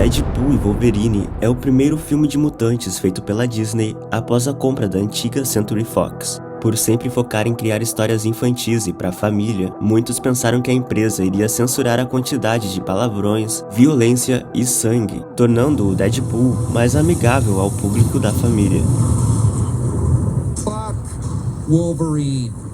Deadpool e Wolverine é o primeiro filme de mutantes feito pela Disney após a compra da antiga Century Fox. Por sempre focar em criar histórias infantis e para a família, muitos pensaram que a empresa iria censurar a quantidade de palavrões, violência e sangue, tornando o Deadpool mais amigável ao público da família. Fuck Wolverine.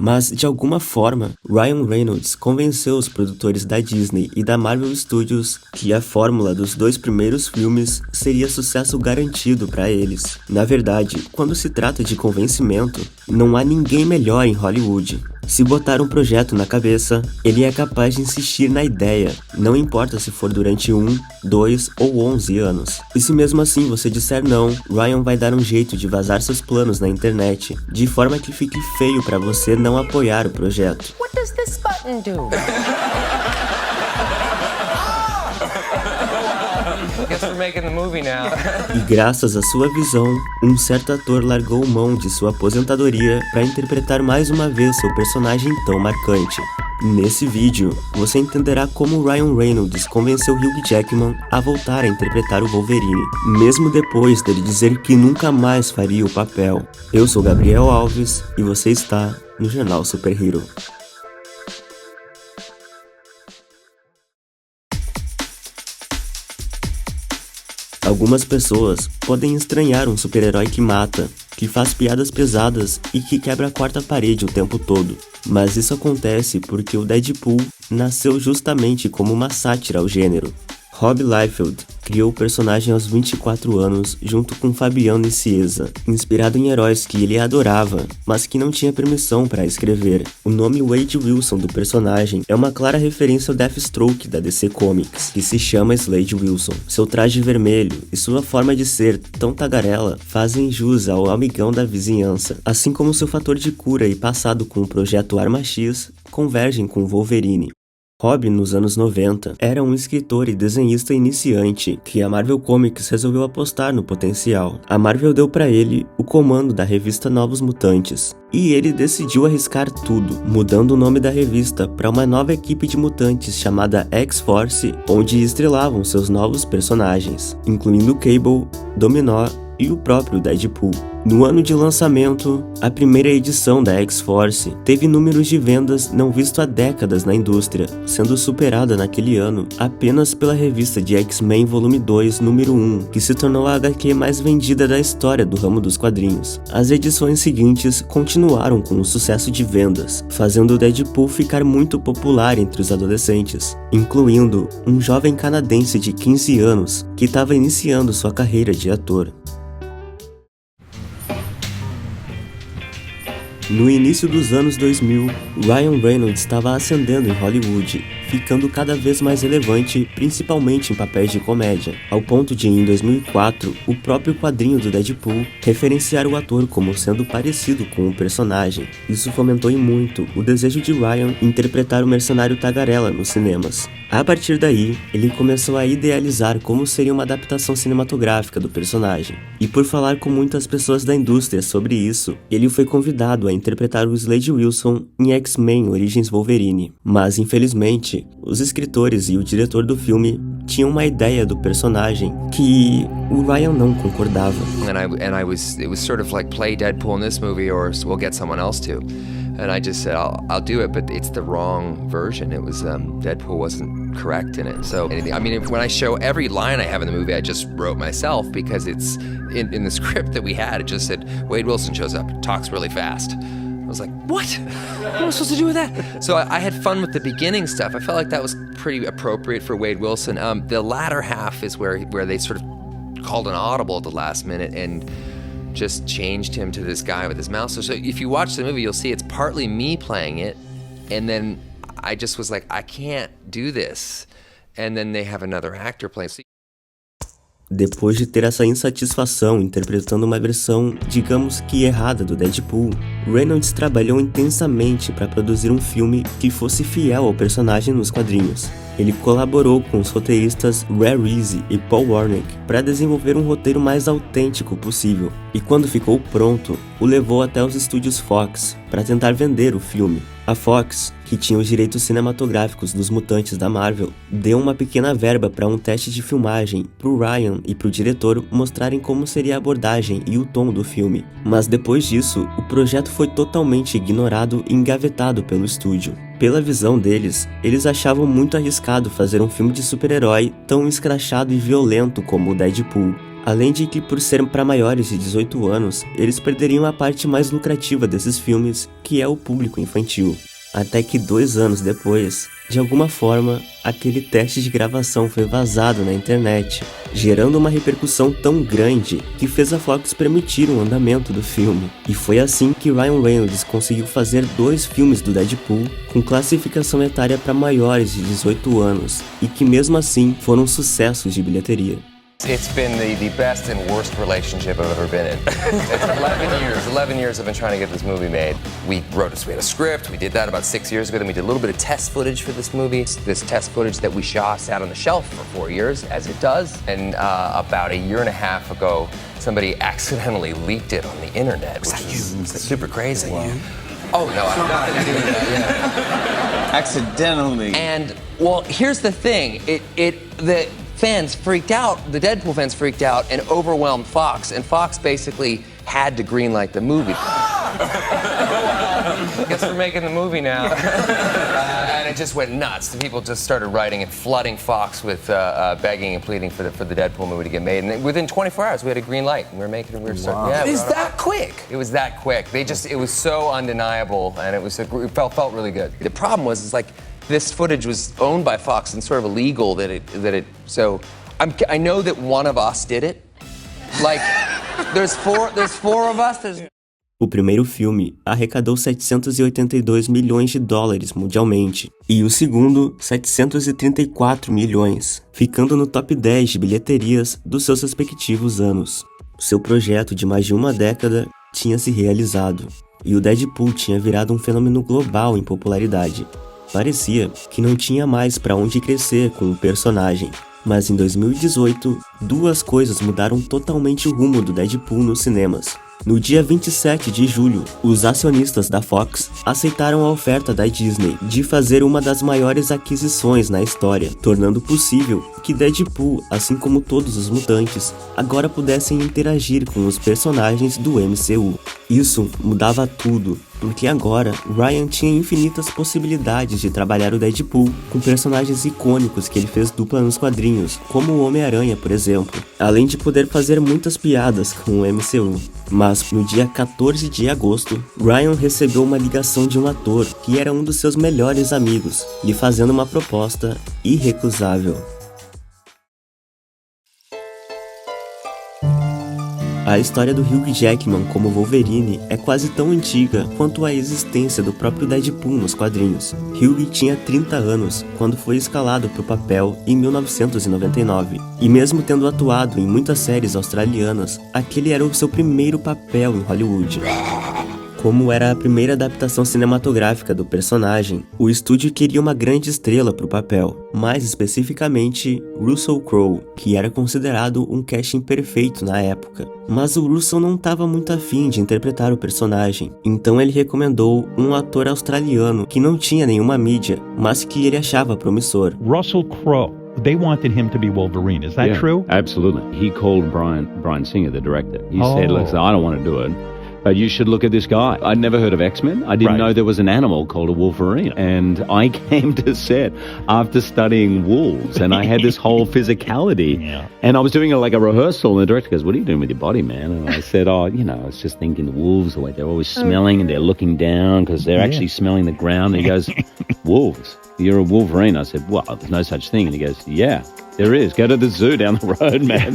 Mas, de alguma forma, Ryan Reynolds convenceu os produtores da Disney e da Marvel Studios que a fórmula dos dois primeiros filmes seria sucesso garantido para eles. Na verdade, quando se trata de convencimento, não há ninguém melhor em Hollywood. Se botar um projeto na cabeça, ele é capaz de insistir na ideia, não importa se for durante 1, 2 ou 11 anos. E se mesmo assim você disser não, Ryan vai dar um jeito de vazar seus planos na internet, de forma que fique feio para você não apoiar o projeto. What does this button do? Guess we're making the movie now. E graças à sua visão, um certo ator largou mão de sua aposentadoria para interpretar mais uma vez seu personagem tão marcante. Nesse vídeo, você entenderá como Ryan Reynolds convenceu Hugh Jackman a voltar a interpretar o Wolverine, mesmo depois dele dizer que nunca mais faria o papel. Eu sou Gabriel Alves e você está no Jornal Super Hero. Algumas pessoas podem estranhar um super-herói que mata, que faz piadas pesadas e que quebra a quarta parede o tempo todo. Mas isso acontece porque o Deadpool nasceu justamente como uma sátira ao gênero. Rob Liefeld criou o personagem aos 24 anos junto com Fabian Nicieza, inspirado em heróis que ele adorava, mas que não tinha permissão para escrever. O nome Wade Wilson do personagem é uma clara referência ao Deathstroke da DC Comics, que se chama Slade Wilson. Seu traje vermelho e sua forma de ser tão tagarela fazem jus ao amigão da vizinhança, assim como seu fator de cura e passado com o projeto Arma X convergem com Wolverine. Rob, nos anos 90, era um escritor e desenhista iniciante que a Marvel Comics resolveu apostar no potencial. A Marvel deu para ele o comando da revista Novos Mutantes, e ele decidiu arriscar tudo, mudando o nome da revista para uma nova equipe de mutantes chamada X-Force, onde estrelavam seus novos personagens, incluindo Cable, Dominó e o próprio Deadpool. No ano de lançamento, a primeira edição da X-Force teve números de vendas não visto há décadas na indústria, sendo superada naquele ano apenas pela revista de X-Men Volume 2, número 1, que se tornou a HQ mais vendida da história do ramo dos quadrinhos. As edições seguintes continuaram com o sucesso de vendas, fazendo o Deadpool ficar muito popular entre os adolescentes, incluindo um jovem canadense de 15 anos que estava iniciando sua carreira de ator. No início dos anos 2000, Ryan Reynolds estava ascendendo em Hollywood, ficando cada vez mais relevante, principalmente em papéis de comédia, ao ponto de, em 2004, o próprio quadrinho do Deadpool referenciar o ator como sendo parecido com o personagem. Isso fomentou em muito o desejo de Ryan interpretar o mercenário tagarela nos cinemas. A partir daí, ele começou a idealizar como seria uma adaptação cinematográfica do personagem. E por falar com muitas pessoas da indústria sobre isso, ele foi convidado a interpretar o Slade Wilson em X-Men Origins Wolverine. Mas, infelizmente, os escritores e o diretor do filme tinham uma ideia do personagem que o Ryan não concordava. It was sort of like play Deadpool in this movie or we'll get someone else to. And I just said, I'll do it, but it's the wrong version. It was, Deadpool wasn't correct in it. So, I mean, when I show every line I have in the movie, I just wrote myself because it's, in the script that we had, it just said, Wade Wilson shows up, talks really fast. I was like, what? What am I supposed to do with that? So I had fun with the beginning stuff. I felt like that was pretty appropriate for Wade Wilson. The latter half is where they sort of called an audible at the last minute and just changed him to this guy with his mouth. So if you watch the movie, you'll see it's partly me playing it, and then I just was like, I can't do this. And then they have another actor playing. Depois de ter essa insatisfação interpretando uma versão, digamos que errada do Deadpool, Reynolds trabalhou intensamente para produzir um filme que fosse fiel ao personagem nos quadrinhos. Ele colaborou com os roteiristas Ray Reese e Paul Wernick para desenvolver um roteiro mais autêntico possível, e quando ficou pronto, o levou até os estúdios Fox para tentar vender o filme. A Fox, que tinha os direitos cinematográficos dos mutantes da Marvel, deu uma pequena verba para um teste de filmagem pro Ryan e pro diretor mostrarem como seria a abordagem e o tom do filme. Mas depois disso, o projeto foi totalmente ignorado e engavetado pelo estúdio. Pela visão deles, eles achavam muito arriscado fazer um filme de super-herói tão escrachado e violento como o Deadpool. Além de que, por ser para maiores de 18 anos, eles perderiam a parte mais lucrativa desses filmes, que é o público infantil. Até que 2 anos depois, de alguma forma, aquele teste de gravação foi vazado na internet, gerando uma repercussão tão grande que fez a Fox permitir o andamento do filme. E foi assim que Ryan Reynolds conseguiu fazer 2 filmes do Deadpool com classificação etária para maiores de 18 anos, e que mesmo assim foram sucessos de bilheteria. It's been the best and worst relationship I've ever been in. It's 11 years I've been trying to get this movie made. We had a script, we did that about 6 years ago, then we did a little bit of test footage for this movie. This test footage that we shot sat on the shelf for 4 years, as it does. And about a year and a half ago, somebody accidentally leaked it on the internet, which is super crazy. Oh, no, I have nothing to do with that, yeah. Accidentally. And, well, here's the thing. The fans freaked out, the Deadpool fans freaked out and overwhelmed Fox, and Fox basically had to greenlight the movie. I guess we're making the movie now. And it just went nuts. The people just started writing and flooding Fox with begging and pleading for the Deadpool movie to get made. And within 24 hours, we had a green light. We were making it. Yeah, Is that quick? It was that quick. It was so undeniable, and it felt really good. The problem was, like, this footage was owned by Fox and sort of illegal so I know that one of us did it. Like, there's four of us. O primeiro filme arrecadou 782 milhões de dólares mundialmente, e o segundo, 734 milhões, ficando no top 10 de bilheterias dos seus respectivos anos. Seu projeto de mais de uma década tinha se realizado, e o Deadpool tinha virado um fenômeno global em popularidade. Parecia que não tinha mais para onde crescer com o personagem. Mas em 2018, 2 coisas mudaram totalmente o rumo do Deadpool nos cinemas. No dia 27 de julho, os acionistas da Fox aceitaram a oferta da Disney de fazer uma das maiores aquisições na história, tornando possível que Deadpool, assim como todos os mutantes, agora pudessem interagir com os personagens do MCU. Isso mudava tudo, porque agora Ryan tinha infinitas possibilidades de trabalhar o Deadpool com personagens icônicos que ele fez dupla nos quadrinhos, como o Homem-Aranha, por exemplo, além de poder fazer muitas piadas com o MCU. Mas no dia 14 de agosto, Ryan recebeu uma ligação de um ator que era um dos seus melhores amigos, lhe fazendo uma proposta irrecusável. A história do Hugh Jackman como Wolverine é quase tão antiga quanto a existência do próprio Deadpool nos quadrinhos. Hugh tinha 30 anos quando foi escalado para o papel em 1999, e mesmo tendo atuado em muitas séries australianas, aquele era o seu primeiro papel em Hollywood. Como era a primeira adaptação cinematográfica do personagem, o estúdio queria uma grande estrela para o papel, mais especificamente Russell Crowe, que era considerado um casting perfeito na época. Mas o Russell não estava muito afim de interpretar o personagem, então ele recomendou um ator australiano que não tinha nenhuma mídia, mas que ele achava promissor. Russell Crowe. They wanted him to be Wolverine. Is that true? Absolutely. He called Bryan Singer, the director. He said, "Listen, I don't want to do it, but you should look at this guy." I'd never heard of X-Men. I didn't know there was an animal called a Wolverine. And I came to set after studying wolves, and I had this whole physicality. And I was doing like a rehearsal, and the director goes, "What are you doing with your body, man?" And I said, "Oh, I was just thinking the wolves, the way they're always smelling and they're looking down because they're actually smelling the ground." And he goes, "Wolves? You're a Wolverine?" I said, "Well, there's no such thing." And he goes, "Yeah, there is. Go to the zoo down the road, man.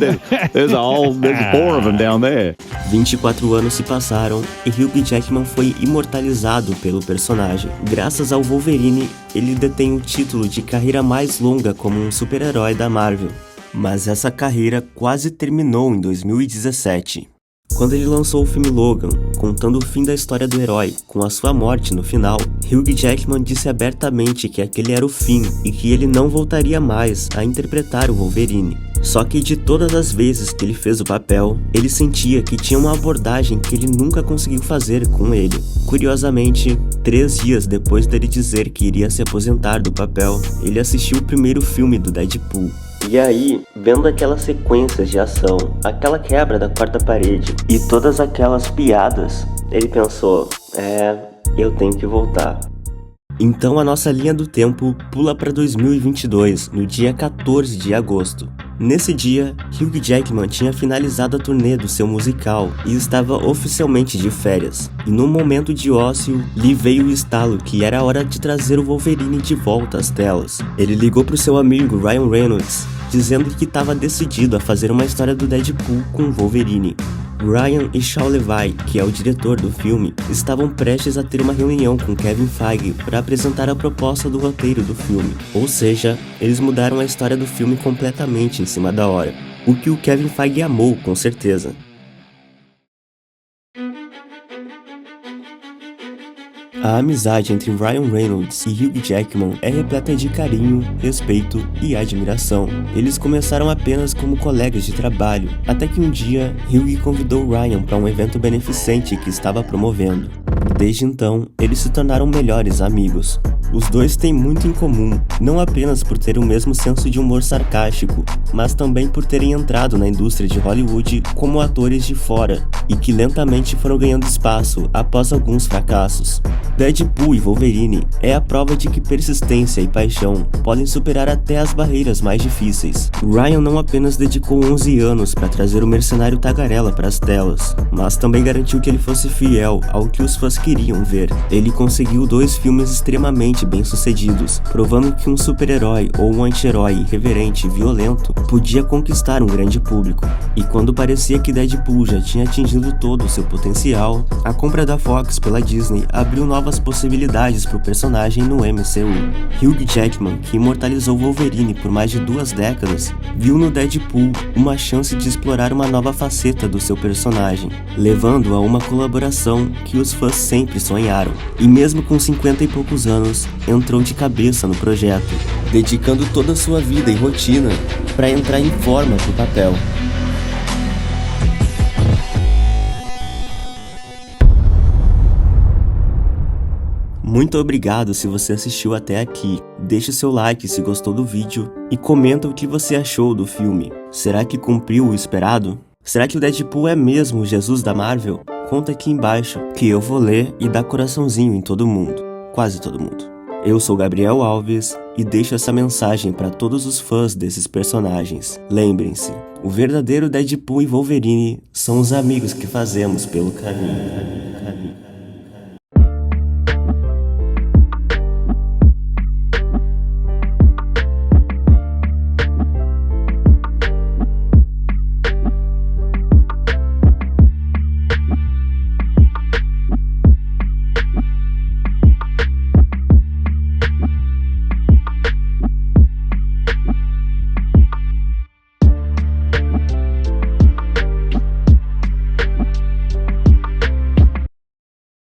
There's 4 of them down there." 24 anos se passaram e Hugh Jackman foi imortalizado pelo personagem. Graças ao Wolverine, ele detém o título de carreira mais longa como um super-herói da Marvel. Mas essa carreira quase terminou em 2017. Quando ele lançou o filme Logan, contando o fim da história do herói, com a sua morte no final, Hugh Jackman disse abertamente que aquele era o fim e que ele não voltaria mais a interpretar o Wolverine. Só que de todas as vezes que ele fez o papel, ele sentia que tinha uma abordagem que ele nunca conseguiu fazer com ele. Curiosamente, 3 dias depois dele dizer que iria se aposentar do papel, ele assistiu o primeiro filme do Deadpool. E aí, vendo aquelas sequências de ação, aquela quebra da quarta parede e todas aquelas piadas, ele pensou, eu tenho que voltar. Então a nossa linha do tempo pula para 2022, no dia 14 de agosto. Nesse dia, Hugh Jackman tinha finalizado a turnê do seu musical e estava oficialmente de férias. E num momento de ócio, lhe veio o estalo que era a hora de trazer o Wolverine de volta às telas. Ele ligou para o seu amigo Ryan Reynolds, dizendo que estava decidido a fazer uma história do Deadpool com o Wolverine. Ryan e Shawn Levy, que é o diretor do filme, estavam prestes a ter uma reunião com Kevin Feige para apresentar a proposta do roteiro do filme. Ou seja, eles mudaram a história do filme completamente em cima da hora, o que o Kevin Feige amou, com certeza. A amizade entre Ryan Reynolds e Hugh Jackman é repleta de carinho, respeito e admiração. Eles começaram apenas como colegas de trabalho, até que um dia Hugh convidou Ryan para um evento beneficente que estava promovendo. Desde então, eles se tornaram melhores amigos. Os dois têm muito em comum, não apenas por ter o mesmo senso de humor sarcástico, mas também por terem entrado na indústria de Hollywood como atores de fora, e que lentamente foram ganhando espaço após alguns fracassos. Deadpool e Wolverine é a prova de que persistência e paixão podem superar até as barreiras mais difíceis. Ryan não apenas dedicou 11 anos para trazer o mercenário tagarela para as telas, mas também garantiu que ele fosse fiel ao que os fãs queriam ver. Ele conseguiu 2 filmes extremamente bem-sucedidos, provando que um super-herói ou um anti-herói irreverente e violento podia conquistar um grande público. E quando parecia que Deadpool já tinha atingido todo o seu potencial, a compra da Fox pela Disney abriu novas possibilidades para o personagem no MCU. Hugh Jackman, que imortalizou Wolverine por mais de 2 décadas, viu no Deadpool uma chance de explorar uma nova faceta do seu personagem, levando a uma colaboração que os fãs sempre sonharam. E mesmo com 50 e poucos anos, entrou de cabeça no projeto, dedicando toda a sua vida e rotina para entrar em forma pro papel. Muito obrigado se você assistiu até aqui. Deixe seu like se gostou do vídeo e comenta o que você achou do filme. Será que cumpriu o esperado? Será que o Deadpool é mesmo o Jesus da Marvel? Conta aqui embaixo que eu vou ler e dar coraçãozinho em todo mundo. Quase todo mundo. Eu sou Gabriel Alves e deixo essa mensagem para todos os fãs desses personagens. Lembrem-se, o verdadeiro Deadpool e Wolverine são os amigos que fazemos pelo caminho.